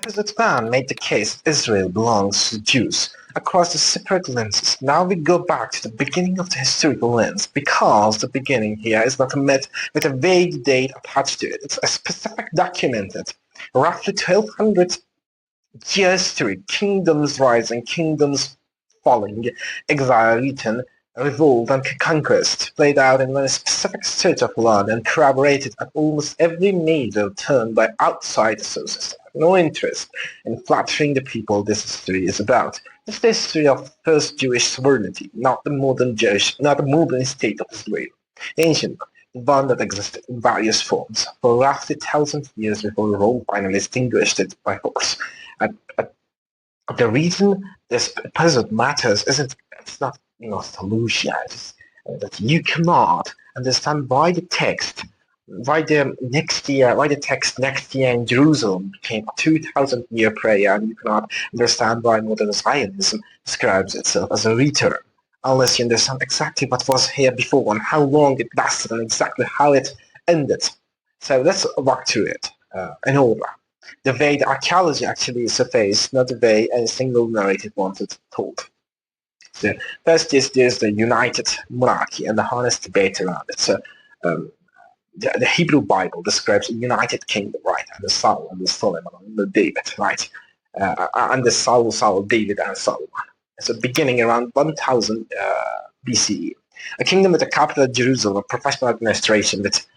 President Van made the case Israel belongs to the Jews across the separate lenses. Now we go back to the beginning of the historical lens, because the beginning here is not a myth with a vague date attached to it. It's a specific documented, roughly 1200 year history, kingdoms rising, kingdoms falling, exile written, revolt and conquest played out in a specific state of land and corroborated at almost every major turn by outside sources. No interest in flattering the people this history is about. It's the history of first Jewish sovereignty, not the modern state of Israel. The ancient one, the one that existed in various forms for roughly 1,000 years before Rome finally extinguished it by force. The reason this episode matters it's not solution. It's that you cannot understand why the text next year in Jerusalem became a 2,000-year prayer, and you cannot understand why modern Zionism describes itself as a return, unless you understand exactly what was here before and how long it lasted and exactly how it ended. So let's walk through it in order. The way the archaeology actually surfaced, not the way a single narrative wanted told. So first there's the United Monarchy and the honest debate around it. So the Hebrew Bible describes a united kingdom, right? And the Saul and the Solomon and the David, right? And the Saul, David and Solomon. So beginning around 1000 BCE. A kingdom with a capital at Jerusalem, professional administration with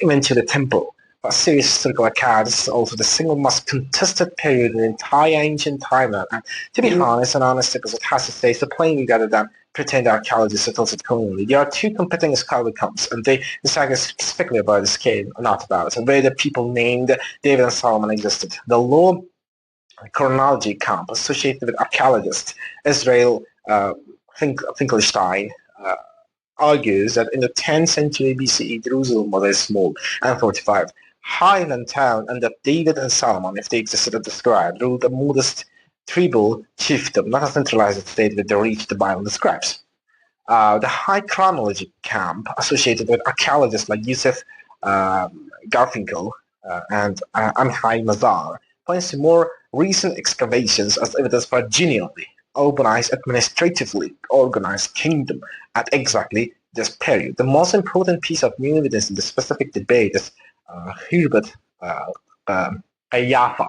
eventually the temple. Assyria's historical account is also the single most contested period in the entire ancient timeline. And to be honest, because it has to say so plainly rather than pretend archaeology settles it commonly. There are two competing scholarly camps, and they decide specifically about the scale, not about it, and where the people named David and Solomon existed. The low chronology camp associated with archaeologist Israel Finkelstein argues that in the 10th century BCE, Jerusalem was a small and fortified highland town, and that David and Solomon, if they existed as described, ruled a modest tribal chiefdom, not a centralized state with the reach the Bible describes. The high chronology camp, associated with archaeologists like Yusuf Garfinkel and Amhai Mazar, points to more recent excavations as evidence for a genuinely urbanized, administratively organized kingdom at exactly this period. The most important piece of new evidence in the specific debate is Khirbet Qeiyafa,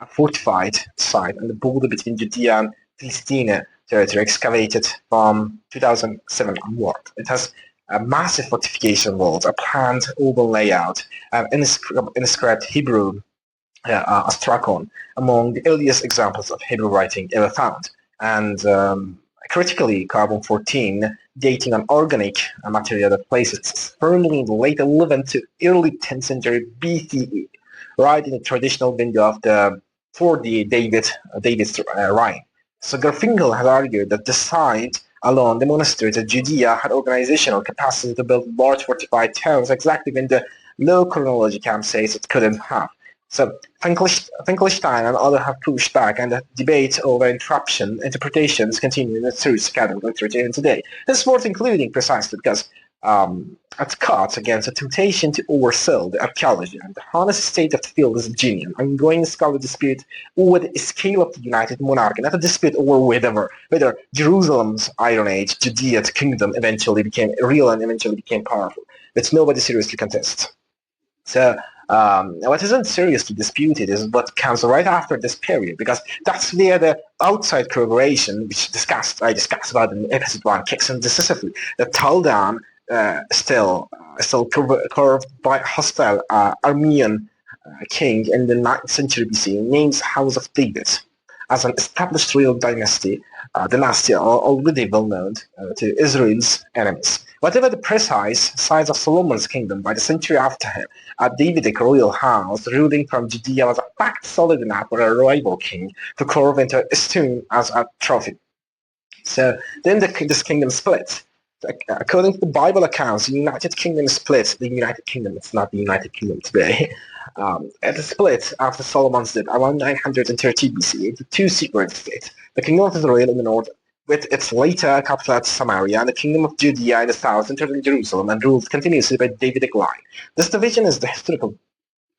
a fortified site on the border between Judea and Palestine territory, excavated from 2007 onward. It has massive fortification walls, a planned urban layout, inscribed Hebrew astrakon, among the earliest examples of Hebrew writing ever found, and critically carbon-14 dating an organic material that places firmly in the late 11th to early 10th century BCE, right in the traditional window of the 4D David's reign. So Garfinkel has argued that the site alone demonstrates that Judea had organizational capacity to build large fortified towns exactly when the low chronology camp says it couldn't have. So Finkelstein and others have pushed back, and the debate over interpretations continue in the truth academic literature even today. This is worth including precisely because it cuts against the temptation to oversell the archaeology, and the honest state of the field is genuine. Ongoing scholarly dispute over the scale of the United Monarchy, not a dispute over whether Jerusalem's Iron Age, Judea's kingdom eventually became real and eventually became powerful, which nobody seriously contests. So what isn't seriously disputed is what comes right after this period, because that's where the outside corroboration, which I discussed about in episode 1, kicks in decisively. The Taldan still curved by hostile Armenian king in the 9th century BC, names House of David as an established royal dynasty already well known to Israel's enemies. Whatever the precise size of Solomon's kingdom by the century after him, a Davidic royal house ruling from Judea was a fact solid enough for a rival king to carve into a stone as a trophy. So then this kingdom split. According to the Bible accounts, the United Kingdom split. The United Kingdom, it's not the United Kingdom today. It split after Solomon's death around 930 BC into two separate states. The Kingdom of Israel in the north, with its later capital at Samaria, and the Kingdom of Judea in the south, entered in Jerusalem and ruled continuously by the Davidic line. This division is the historical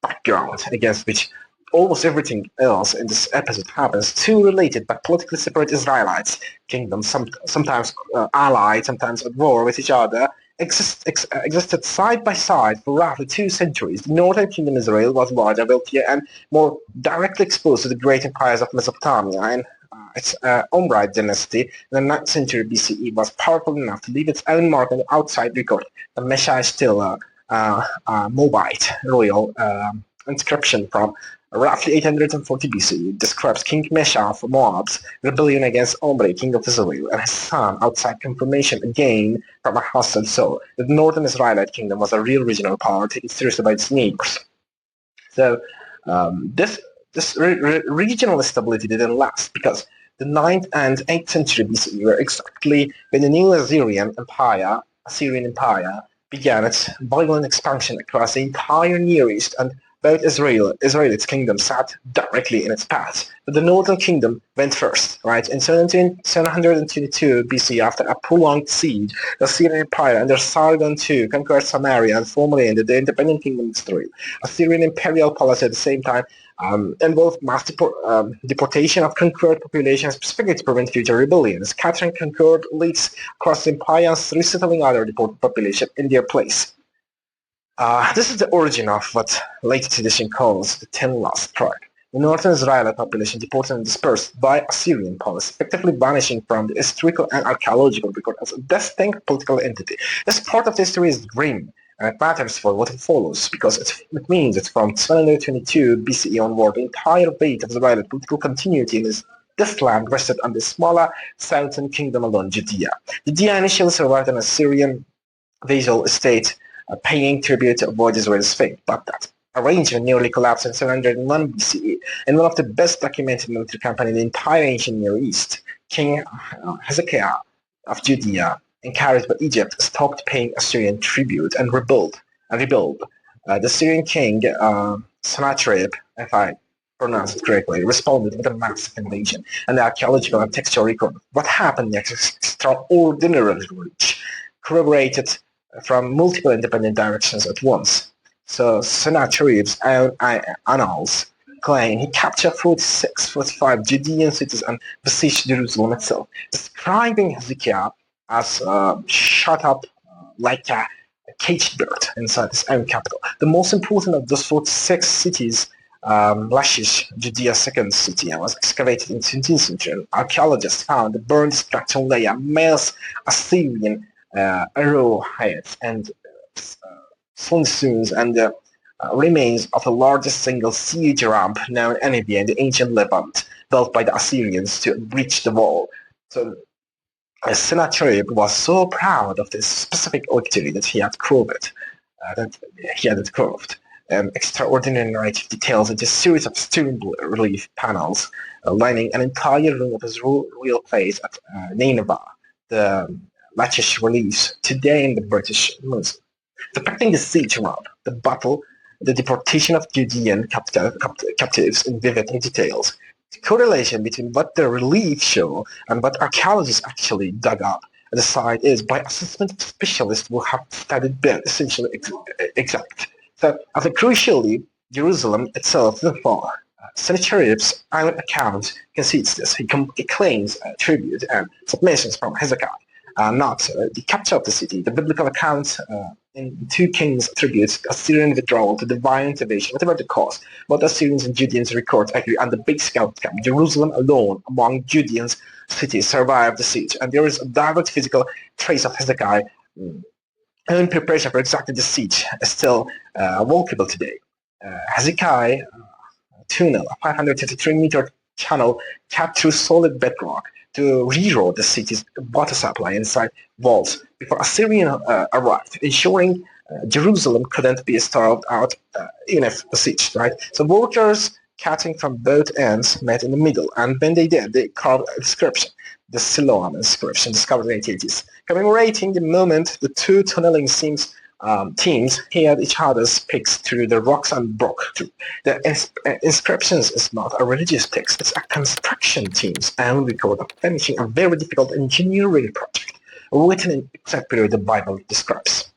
background against which almost everything else in this episode happens. Two related but politically separate Israelites kingdoms, sometimes allied, sometimes at war with each other, existed side by side for roughly 2 centuries. The northern kingdom Israel was larger, wealthier, and more directly exposed to the great empires of Mesopotamia, and its Omride dynasty in the 9th century BCE was powerful enough to leave its own mark on the outside record. The Mesha Stele Moabite royal inscription from roughly 840 BCE describes King Mesha of Moab's rebellion against Omri, king of Israel, and his son outside confirmation again from a hostile soul. The northern Israelite kingdom was a real regional power taken seriously by its neighbors. So this regional stability didn't last because the 9th and 8th century BCE were exactly when the new Assyrian Empire began its violent expansion across the entire Near East, and both Israel's kingdom sat directly in its path. But the northern kingdom went first, right? In 722 BC, after a prolonged siege, the Assyrian Empire under Sargon II conquered Samaria and formally ended the independent kingdom of Israel. Assyrian imperial policy at the same time involved mass deportation of conquered populations, specifically to prevent future rebellions, scattering conquered elites across the empire and resettling other deported population in their place. This is the origin of what late tradition calls the 10 Lost Tribes. The northern Israelite population deported and dispersed by Assyrian policy, effectively vanishing from the historical and archaeological record as a distinct political entity. This part of the history is grim, and it matters for what follows, because it means that from 722 BCE onward, the entire weight of Israelite political continuity in this land rested on the smaller southern kingdom alone, Judea. Judea initially survived an Assyrian vassal state, paying tribute to avoid Israel's fate, but that arrangement nearly collapsed in 701 BCE. In one of the best documented military campaigns in the entire ancient Near East, King Hezekiah of Judea, encouraged by Egypt, stopped paying Assyrian tribute and rebuilt. The Assyrian king Sennacherib, if I pronounce it correctly, responded with a massive invasion, and the archaeological and textual record of what happened next is extraordinarily rich, corroborated from multiple independent directions at once. So Sennacherib's own annals claim he captured 45 Judean cities and besieged Jerusalem itself, describing Hezekiah as shut up like a caged bird inside his own capital. The most important of those 46 cities, Lachish, Judea's second city, was excavated in the 17th century, and archaeologists found the burned destruction layer, males Assyrian arrowheads and sunstones, and the remains of the largest single siege ramp known anywhere in the ancient Levant, built by the Assyrians to breach the wall. So Sennacherib was so proud of this specific victory that he had carved extraordinary narrative details into a series of stone relief panels lining an entire room of his royal place at Nineveh. The Lachish reliefs today in the British Museum, depicting the siege ramp, the battle, the deportation of Judean captives in vivid details. The correlation between what the reliefs show and what archaeologists actually dug up at the site is, by assessment of specialists who have studied both, essentially exact. So, crucially, Jerusalem itself didn't fall. Sennacherib's own account concedes this. He claims tribute and submissions from Hezekiah, not the capture of the city. The biblical account in 2 Kings attributes Assyrian withdrawal to divine intervention, whatever the cause. Both Assyrians and Judeans records agree on the basic outcome. Jerusalem alone among Judean cities survived the siege, and there is a direct physical trace of Hezekiah in preparation for exactly the siege is still walkable today. Hezekiah tunnel, a 533-meter channel cut through solid bedrock to reroute the city's water supply inside walls before Assyrian arrived, ensuring Jerusalem couldn't be starved out even if besieged, right? So workers cutting from both ends met in the middle, and when they did, they carved an inscription, the Siloam inscription, discovered in the 80s, commemorating the moment the 2 tunneling teams heard each other's picks through the rocks and broke through. The inscriptions is not a religious text, it's a construction team's own record of finishing a very difficult engineering project, written in the exact period the Bible describes.